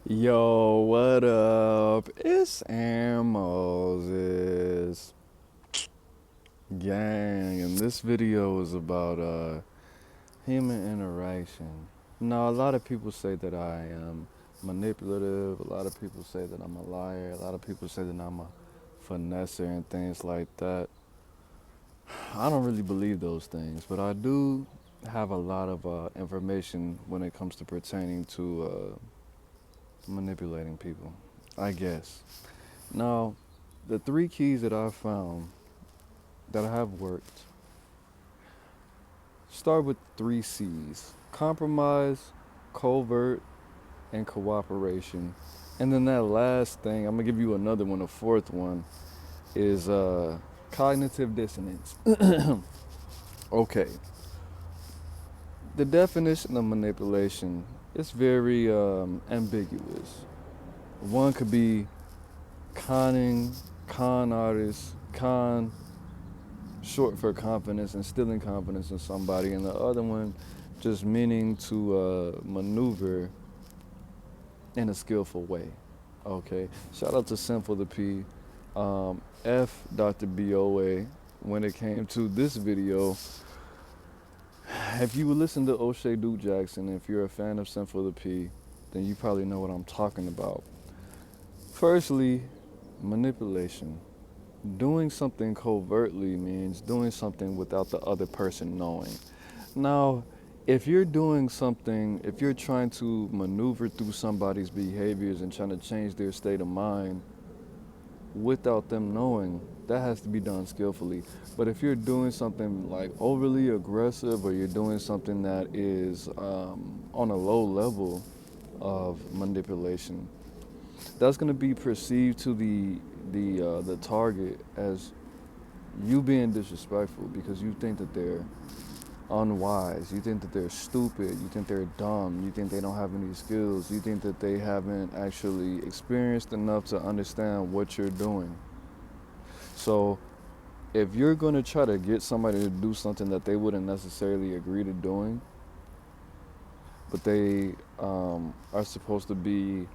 Yo, what up? It's Aaron Moses. Gang, and this video is about human interaction. Now, a lot of people say that I am manipulative, a lot of people say that I'm a liar, a lot of people say that I'm a finesser and things like that. I don't really believe those things, but I do have a lot of information when it comes to pertaining to manipulating people, I guess. Now, the three keys that I've found that have worked start with three C's: compromise, covert, and cooperation. And then that last thing, I'm gonna give you another one, a fourth one, is cognitive dissonance. Okay, the definition of manipulation is very ambiguous. One could be conning, con artist, con short for confidence, instilling confidence in somebody, and the other one just meaning to maneuver in a skillful way. Okay, shout out to Simple the P, F Dr. BOA. When it came to this video, if you would listen to O'Shea Duke Jackson, if you're a fan of Simple the P, then you probably know what I'm talking about. Firstly, manipulation. Doing something covertly means doing something without the other person knowing. Now, if you're doing something, if you're trying to maneuver through somebody's behaviors and trying to change their state of mind without them knowing, that has to be done skillfully. But if you're doing something like overly aggressive, or you're doing something that is on a low level of manipulation, that's going to be perceived to the target as you being disrespectful, because you think that they're unwise, you think that they're stupid, you think they're dumb, you think they don't have any skills, you think that they haven't actually experienced enough to understand what you're doing. So if you're going to try to get somebody to do something that they wouldn't necessarily agree to doing, but they are supposed to be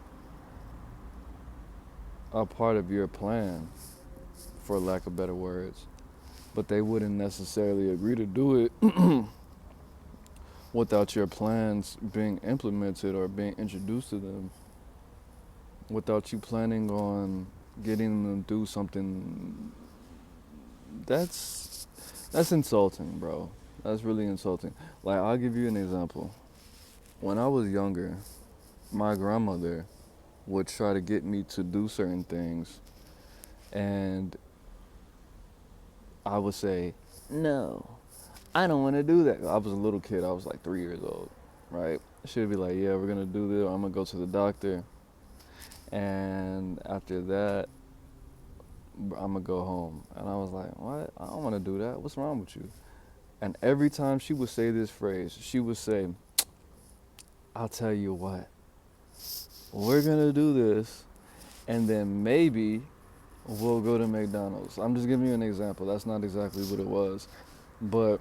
a part of your plan, for lack of better words, but they wouldn't necessarily agree to do it without your plans being implemented or being introduced to them, without you planning on getting them to do something. That's insulting, bro. That's really insulting. Like, I'll give you an example. When I was younger, my grandmother would try to get me to do certain things, and I would say, no, I don't want to do that. I was a little kid. I was like 3 years old, right? She'd be like, yeah, we're going to do this. I'm going to go to the doctor. And after that, I'm going to go home. And I was like, what? I don't want to do that. What's wrong with you? And every time she would say this phrase, she would say, I'll tell you what, we're going to do this, and then maybe we'll go to McDonald's. I'm just giving you an example. That's not exactly what it was. But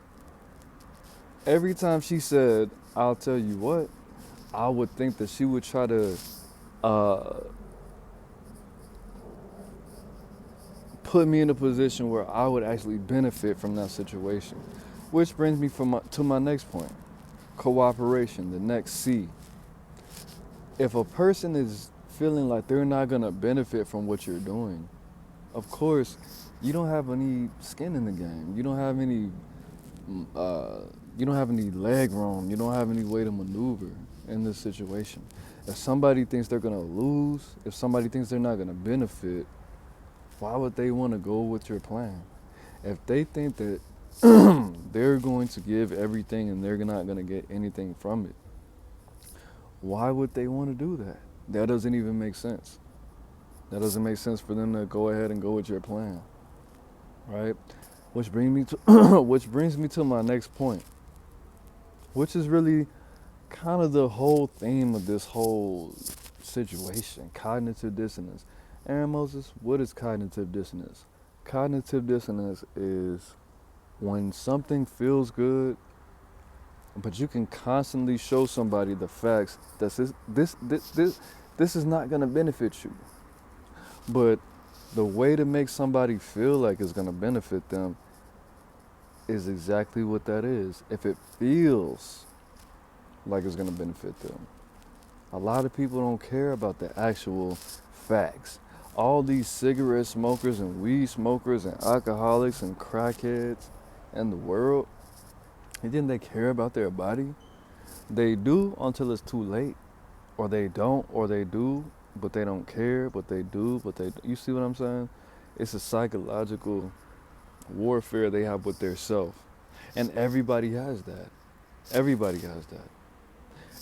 every time she said, I'll tell you what, I would think that she would try to put me in a position where I would actually benefit from that situation. Which brings me to my next point: cooperation, the next C. If a person is feeling like they're not going to benefit from what you're doing, of course, you don't have any skin in the game. You don't have any leg room. You don't have any way to maneuver in this situation. If somebody thinks they're gonna lose, if somebody thinks they're not gonna benefit, why would they want to go with your plan? If they think that they're going to give everything and they're not gonna get anything from it, why would they want to do that? That doesn't even make sense. That doesn't make sense for them to go ahead and go with your plan, right? Which brings me to which brings me to my next point, which is really kind of the whole theme of this whole situation: cognitive dissonance. Aaron Moses, what is cognitive dissonance? Cognitive dissonance is when something feels good, but you can constantly show somebody the facts that this This is not going to benefit you. But the way to make somebody feel like it's going to benefit them is exactly what that is. If it feels like it's going to benefit them. A lot of people don't care about the actual facts. All these cigarette smokers and weed smokers and alcoholics and crackheads in the world, you think they care about their body? They do until it's too late. Or they don't, or they do, but they don't care, but they do, but they... You see what I'm saying? It's a psychological warfare they have with their self. And everybody has that. Everybody has that.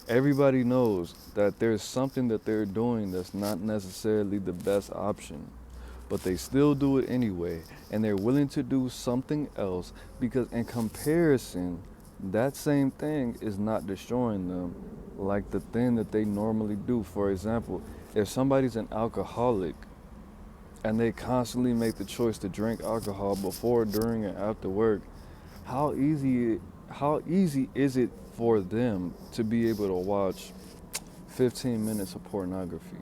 Everybody knows that there's something that they're doing that's not necessarily the best option, but they still do it anyway, and they're willing to do something else because in comparison, that same thing is not destroying them like the thing that they normally do. For example, if somebody's an alcoholic and they constantly make the choice to drink alcohol before, during, and after work, how easy is it for them to be able to watch 15 minutes of pornography?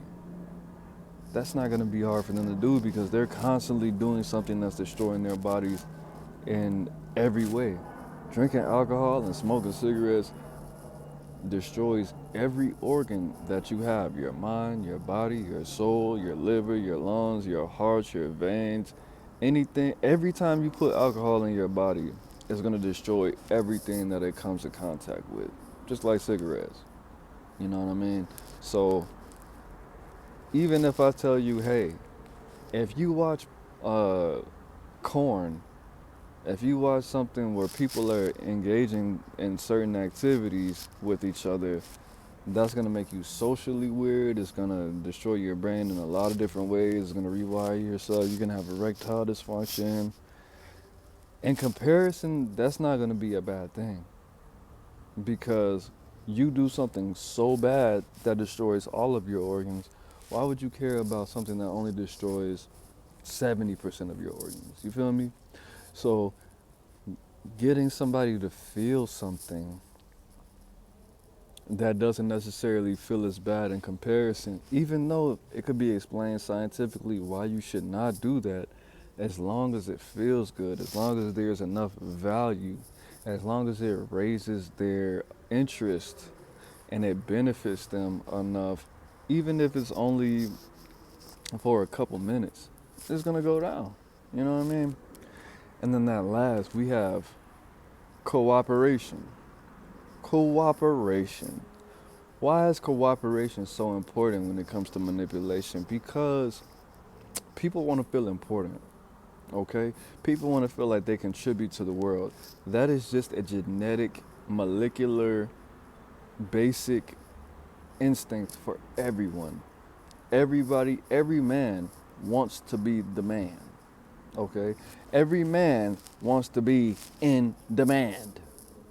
That's not going to be hard for them to do because they're constantly doing something that's destroying their bodies in every way. Drinking alcohol and smoking cigarettes destroys every organ that you have: your mind, your body, your soul, your liver, your lungs, your heart, your veins, anything. Every time you put alcohol in your body, it's going to destroy everything that it comes in contact with, just like cigarettes. You know what I mean? So even if I tell you, hey, if you watch Corn, if you watch something where people are engaging in certain activities with each other, that's going to make you socially weird. It's going to destroy your brain in a lot of different ways. It's going to rewire yourself. You're going to have erectile dysfunction. In comparison, that's not going to be a bad thing because you do something so bad that destroys all of your organs. Why would you care about something that only destroys 70% of your organs? You feel me? So getting somebody to feel something that doesn't necessarily feel as bad in comparison, even though it could be explained scientifically why you should not do that, as long as it feels good, as long as there's enough value, as long as it raises their interest and it benefits them enough, even if it's only for a couple minutes, it's gonna go down. You know what I mean? And then that last, we have cooperation. Cooperation. Why is cooperation so important when it comes to manipulation? Because people want to feel important, okay? People want to feel like they contribute to the world. That is just a genetic, molecular, basic instinct for everyone. Everybody, every man wants to be the man. Okay? Every man wants to be in demand.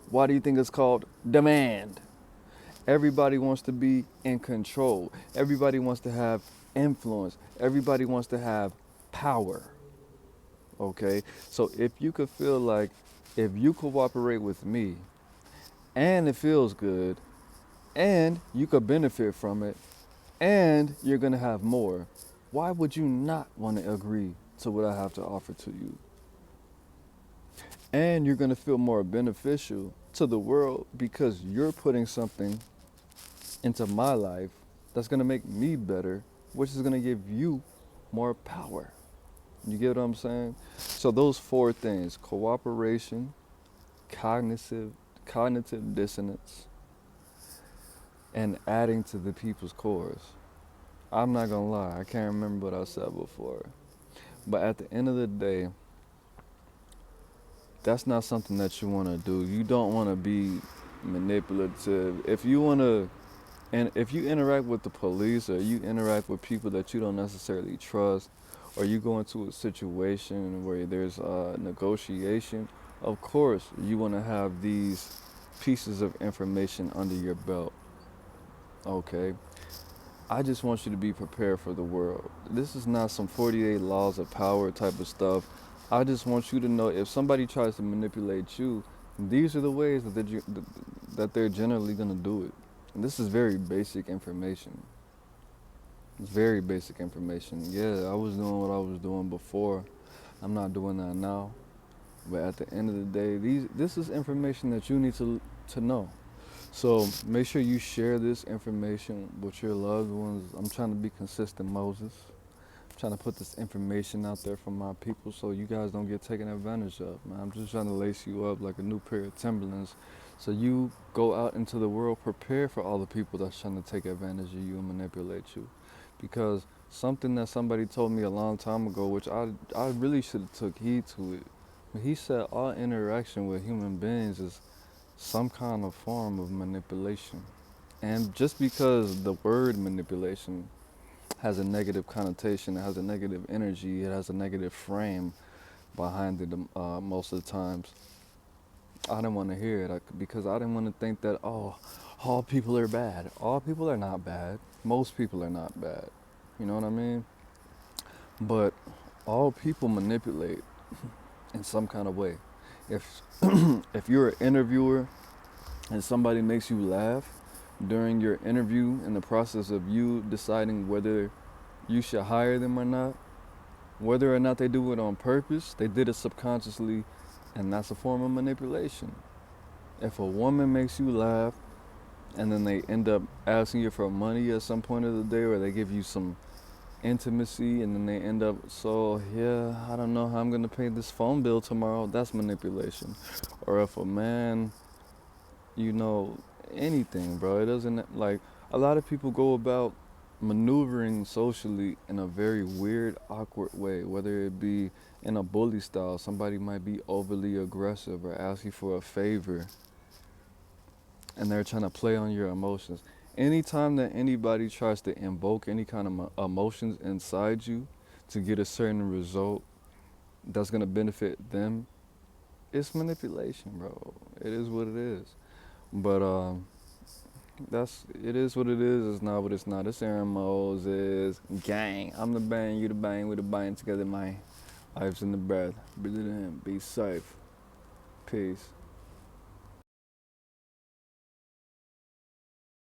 Why do you think it's called demand? Everybody wants to be in control. Everybody wants to have influence. Everybody wants to have power. Okay? So if you could feel like if you cooperate with me and it feels good and you could benefit from it and you're going to have more, why would you not want to agree to what I have to offer to you? And you're going to feel more beneficial to the world because you're putting something into my life that's going to make me better, which is going to give you more power. You get what I'm saying? So those four things: cooperation, cognitive dissonance, and adding to the people's cause. I'm not going to lie, I can't remember what I said before. But at the end of the day, that's not something that you want to do. You don't want to be manipulative. If you want to, and if you interact with the police or you interact with people that you don't necessarily trust, or you go into a situation where there's a negotiation, of course you want to have these pieces of information under your belt. Okay? I just want you to be prepared for the world. This is not some 48 laws of power type of stuff. I just want you to know if somebody tries to manipulate you, these are the ways that they're generally going to do it. And this is very basic information. It's very basic information. Yeah, I was doing what I was doing before. I'm not doing that now. But at the end of the day, this is information that you need to know. So make sure you share this information with your loved ones. I'm trying to be consistent, Moses. I'm trying to put this information out there for my people so you guys don't get taken advantage of, man. I'm just trying to lace you up like a new pair of Timberlands so you go out into the world prepared for all the people that's trying to take advantage of you and manipulate you. Because something that somebody told me a long time ago, which I really should have took heed to it. He said all interaction with human beings is some kind of form of manipulation. And just because the word manipulation has a negative connotation, it has a negative energy, it has a negative frame behind it most of the times, I didn't want to hear it because I didn't want to think that, oh, all people are bad. All people are not bad. Most people are not bad. You know what I mean? But all people manipulate in some kind of way. If if you're an interviewer and somebody makes you laugh during your interview in the process of you deciding whether you should hire them or not, whether or not they do it on purpose, they did it subconsciously, and that's a form of manipulation. If a woman makes you laugh and then they end up asking you for money at some point of the day, or they give you some intimacy and then they end up, so yeah, I don't know how I'm gonna pay this phone bill tomorrow, that's manipulation. Or if a man, you know, anything, bro, it doesn't, like, a lot of people go about maneuvering socially in a very weird, awkward way, whether it be in a bully style. Somebody might be overly aggressive or ask you for a favor and they're trying to play on your emotions. Anytime that anybody tries to invoke any kind of emotions inside you to get a certain result that's going to benefit them, it's manipulation, bro. It is what it is. But that's it is what it is. It's not what it's not. It's Aaron Moses, gang. I'm the bang, you the bang, we the bang together, man. Life's in the breath. Breathe it in. Be safe. Peace.